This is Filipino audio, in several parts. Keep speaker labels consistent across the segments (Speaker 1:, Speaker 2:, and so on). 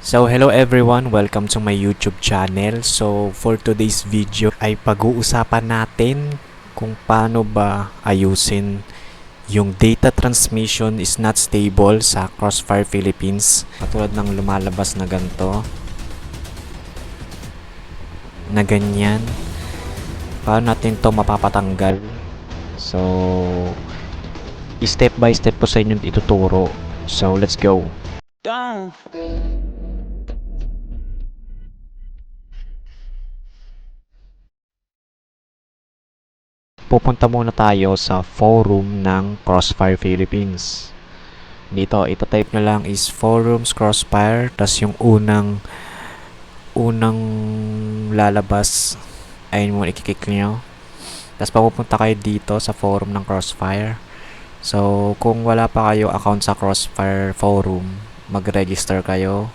Speaker 1: So hello everyone, welcome to my YouTube channel. So for today's video ay pag-uusapan natin kung paano ba ayusin yung data transmission is not stable sa Crossfire Philippines. Katulad ng lumalabas na ganito, na ganyan. Paano natin to mapapatanggal? So step by step po sa inyo ituturo. So let's go.
Speaker 2: Down.
Speaker 1: Pupunta muna tayo sa forum ng Crossfire Philippines. Dito, ito-type nyo lang is forums Crossfire, tas yung unang lalabas, ayun mo, ikiklik nyo. Tas papupunta kayo dito sa forum ng Crossfire. So, kung wala pa kayo account sa Crossfire forum, mag-register kayo.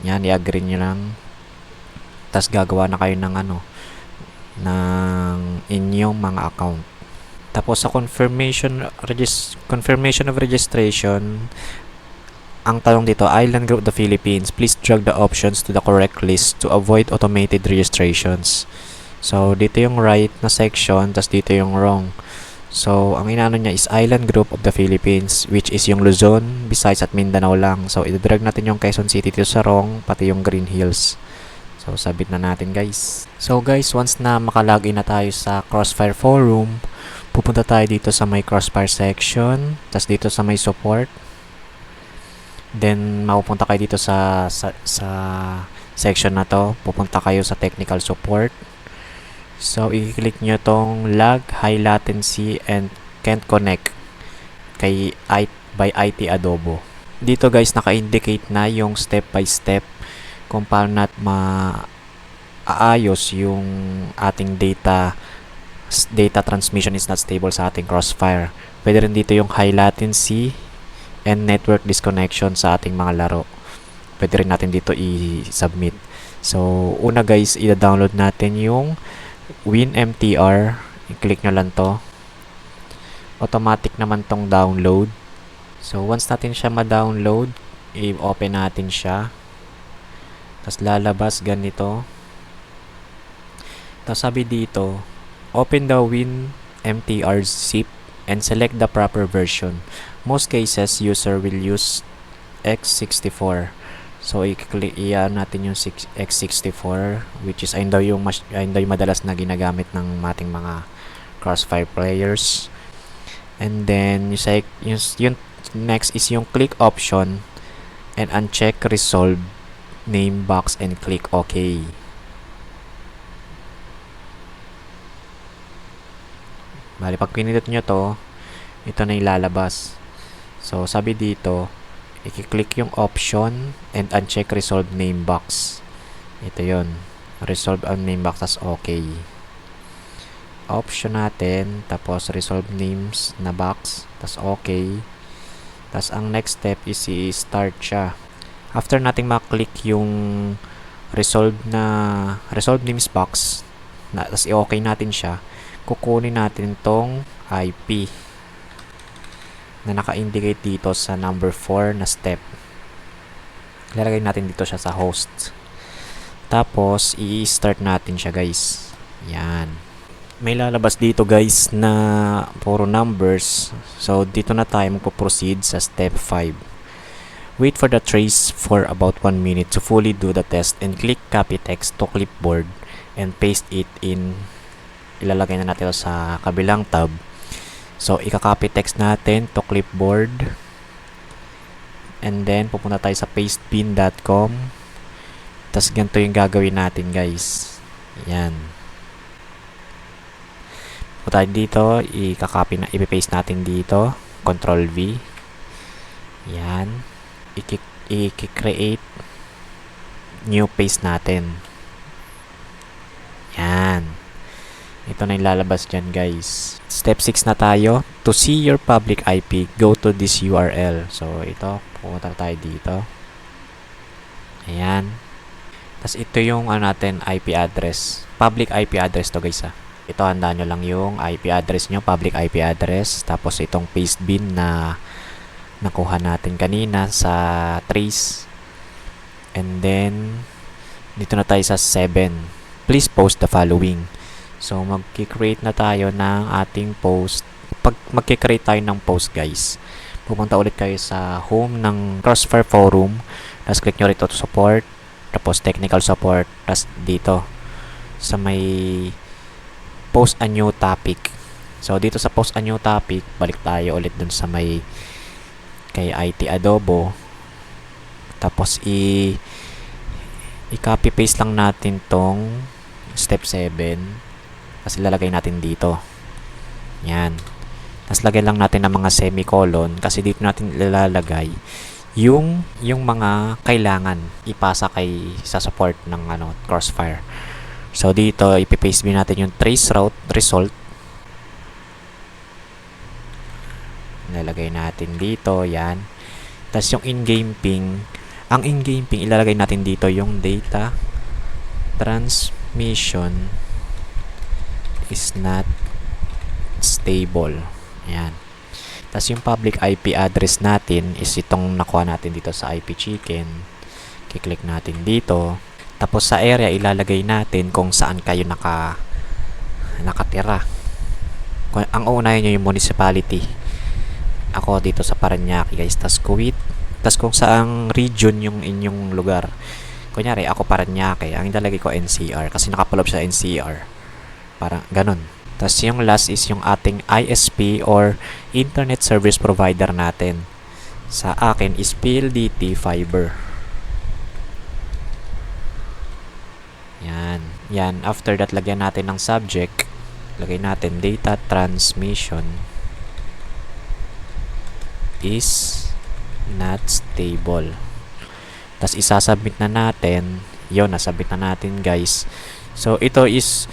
Speaker 1: Yan, i-agree nyo lang. Tas gagawa na kayo ng ng inyong mga account. Tapos sa confirmation of registration, ang tanong dito, Island Group of the Philippines, please drag the options to the correct list to avoid automated registrations. So dito yung right na section, tas dito yung wrong. So ang inaano niya is Island Group of the Philippines, which is yung Luzon, Visayas at Mindanao lang. So i-drag natin yung Quezon City dito sa wrong, pati yung Green Hills. So, sabit na natin guys. So guys, once na makalagin na tayo sa Crossfire Forum, pupunta tayo dito sa may Crossfire section, tas dito sa may support. Then, mapupunta kayo dito sa section na to. Pupunta kayo sa technical support. So, i-click nyo tong lag, high latency, and can't connect by IT Adobo. Dito guys, naka-indicate na yung step by step kung paano natin maaayos yung ating data transmission is not stable sa ating Crossfire. Pwede rin dito yung high latency and network disconnection sa ating mga laro. Pwede rin natin dito i-submit. So, una guys, i-download natin yung WinMTR. I-click nyo lang to. Automatic naman tong download. So, once natin siya ma-download, i-open natin siya. Tapos lalabas ganito. Tapos sabi dito, open the WinMTR zip and select the proper version. Most cases, user will use x64. So, i-click natin yung x64, which is ayun daw yung madalas na ginagamit ng ating mga Crossfire players. And then, yung next is yung click option and uncheck resolve name box and click OK. Bali, pag pinindot nyo to, ito na ilalabas. So, sabi dito, i-click yung option and uncheck resolve name box. Ito yon, resolve ang name box, tas OK. Option natin, tapos resolve names na box, tas OK. Tas ang next step is i-start siya. After nating maklik yung resolve names box, tapos i-okay natin siya, kukunin natin tong IP na naka-indicate dito sa number 4 na step. Lalagay natin dito siya sa host. Tapos, i-start natin siya guys. Yan. May lalabas dito guys na puro numbers. So, dito na tayo magpo-proceed sa step 5. Wait for the trace for about 1 minute to fully do the test and click copy text to clipboard and paste it in. Ilalagay na natin ito sa kabilang tab. So, ika-copy text natin to clipboard. And then, pupunta tayo sa pastebin.com. Tapos, ganito yung gagawin natin guys. Yan. Pupunta tayo dito, ika-copy na, ipipaste natin dito. Control V. Yan. I-create new paste natin. Yan. Ito na yung lalabas dyan guys. Step 6 na tayo. To see your public IP, go to this URL. So, ito. Pumunta tayo dito. Ayan. Tapos, ito yung natin IP address. Public IP address to guys ha. Ito, handaan nyo lang yung IP address nyo. Public IP address. Tapos, itong pastebin na nakuha natin kanina sa trace. And then, dito na tayo sa 7. Please post the following. So, magki-create na tayo ng ating post. Pag magki-create tayo ng post, guys, pupunta ulit kayo sa home ng Crossfire Forum. Tapos, click nyo rito to support. Tapos, technical support. Tapos, dito sa may post a new topic. So, dito sa post a new topic, balik tayo ulit dun sa may kay IT Adobo. Tapos, i-copy paste lang natin tong step 7. Tapos, ilalagay natin dito. Yan. Tapos, lagyan lang natin ng mga semicolon kasi dito natin ilalagay yung mga kailangan ipasa sa support ng Crossfire. So, dito, ipipaste din natin yung trace route result. Ilalagay natin dito. Yan. Tapos, yung in-game ping. Ang in-game ping, ilalagay natin dito yung data transmission is not stable. Yan. Tapos, yung public IP address natin is itong nakuha natin dito sa IP Chicken. Kiklik natin dito. Tapos sa area, ilalagay natin kung saan kayo nakatira. Ang uunahin nyo yung municipality. Ako dito sa Parañaque, guys. Tapos Kuwait. Tapos kung saang region yung inyong lugar. Kunyari, ako Parañaque. Ang ilalagay ko NCR kasi nakapalob sa NCR. Parang ganun. Tapos yung last is yung ating ISP or Internet Service Provider natin. Sa akin is PLDT Fiber. Yan. After that, lagyan natin ng subject. Lagay natin data transmission is not stable. Tapos, isasubmit na natin. Yun, nasubmit na natin, guys. So, ito is,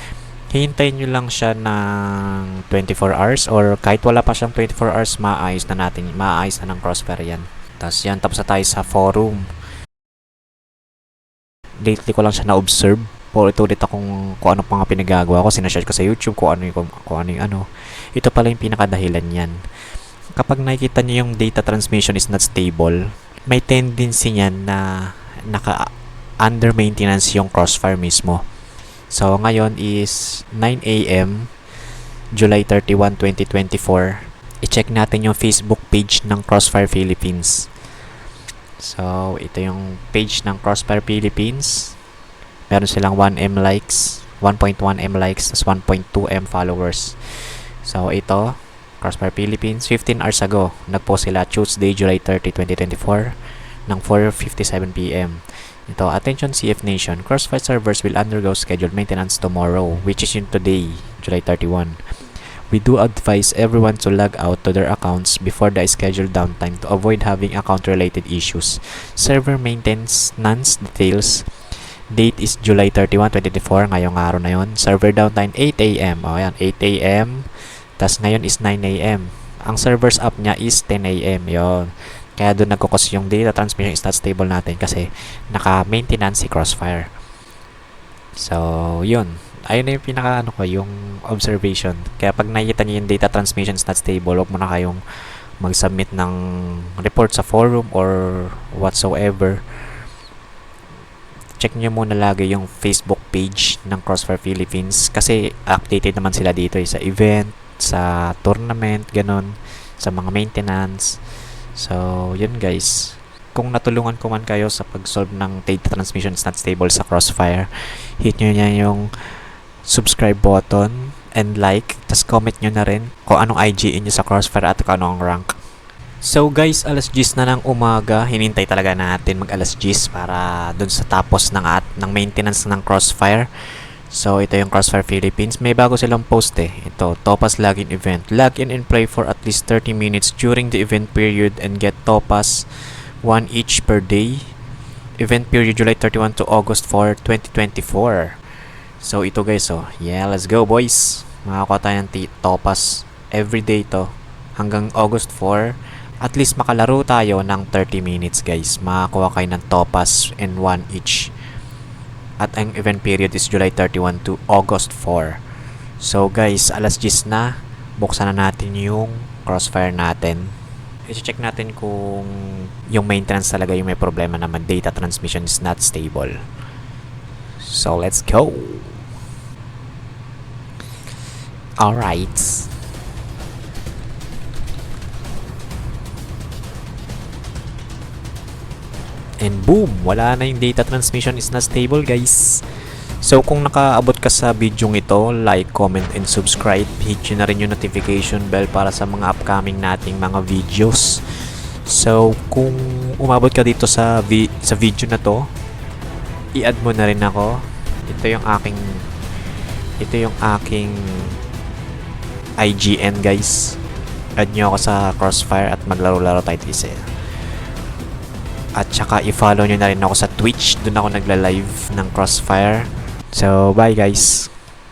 Speaker 1: hintayin nyo lang siya ng 24 hours or kahit wala pa siyang 24 hours, maayos na ng Crossfire yan. Tapos, yan. Tapos na tayo sa forum. Lately ko lang siya na-observe. Ulit akong kung ano pa nga pinagagawa ko, sinashare ko sa YouTube kung ano yung ito pala yung pinakadahilan yan. Kapag nakikita niyo yung data transmission is not stable, may tendency niyan na under maintenance yung Crossfire mismo. So ngayon is 9 AM July 31, 2024. I-check natin yung Facebook page ng Crossfire Philippines. So ito yung page ng Crossfire Philippines. Meron silang 1M likes, 1.1M likes, tas 1.2M followers. So, ito, Crossfire Philippines, 15 hours ago, nagpost sila Tuesday, July 30, 2024, ng 4:57 PM. Ito, attention CF Nation, Crossfire servers will undergo scheduled maintenance tomorrow, which is in today, July 31. We do advise everyone to log out to their accounts before the scheduled downtime to avoid having account-related issues. Server maintenance details. Date is July 31, 2024. Ngayong araw na yon. Server downtime 8 AM. O yan, 8 AM. Tas ngayon is 9 AM. Ang server's up niya is 10 AM. Yon. Kaya doon nagkukos yung data transmission is not stable natin kasi naka-maintenance si Crossfire. So, yun. Ayun na yung pinaka yung observation. Kaya pag nakikita niyo yung data transmission is not stable, huwag mo na kayong mag-submit ng report sa forum or whatsoever. Check nyo muna lagi yung Facebook page ng Crossfire Philippines kasi updated naman sila dito sa event, sa tournament, ganun, sa mga maintenance. So, yun guys. Kung natulungan ko man kayo sa pag-solve ng data transmission is not stable sa Crossfire, hit nyo niya yung subscribe button and like, tas comment nyo na rin kung anong IGN nyo sa Crossfire at kung anong rank. So guys, alas 10 na ng umaga, hinintay talaga natin mag alas 10 para dun sa tapos ng maintenance ng Crossfire. So ito yung Crossfire Philippines, may bago silang post Ito, Topaz login event. Log in and play for at least 30 minutes during the event period and get Topaz 1 each per day. Event period July 31 to August 4, 2024. So ito guys, yeah, let's go boys. Makakuha tayo ng Topaz everyday to hanggang August 4. At least makalaro tayo ng 30 minutes guys. Makakuha kayo ng Topaz and 1 each. At ang event period is July 31 to August 4. So guys, alas 10 na. Buksan na natin yung Crossfire natin. i-check natin kung yung maintenance talaga yung may problema naman, data transmission is not stable. So let's go. Alright. And boom, wala na yung data transmission is not stable, guys. So kung nakaabot ka sa video ito, like, comment, and subscribe. Hit nyo na rin yung notification bell para sa mga upcoming nating mga videos. So kung umabot ka dito sa video na to, i-add mo na rin ako. Ito yung aking IGN, guys. Add nyo ako sa Crossfire at maglaro-laro tayo isa. At saka i-follow nyo na rin ako sa Twitch. Doon ako nagla-live ng Crossfire. So, bye guys.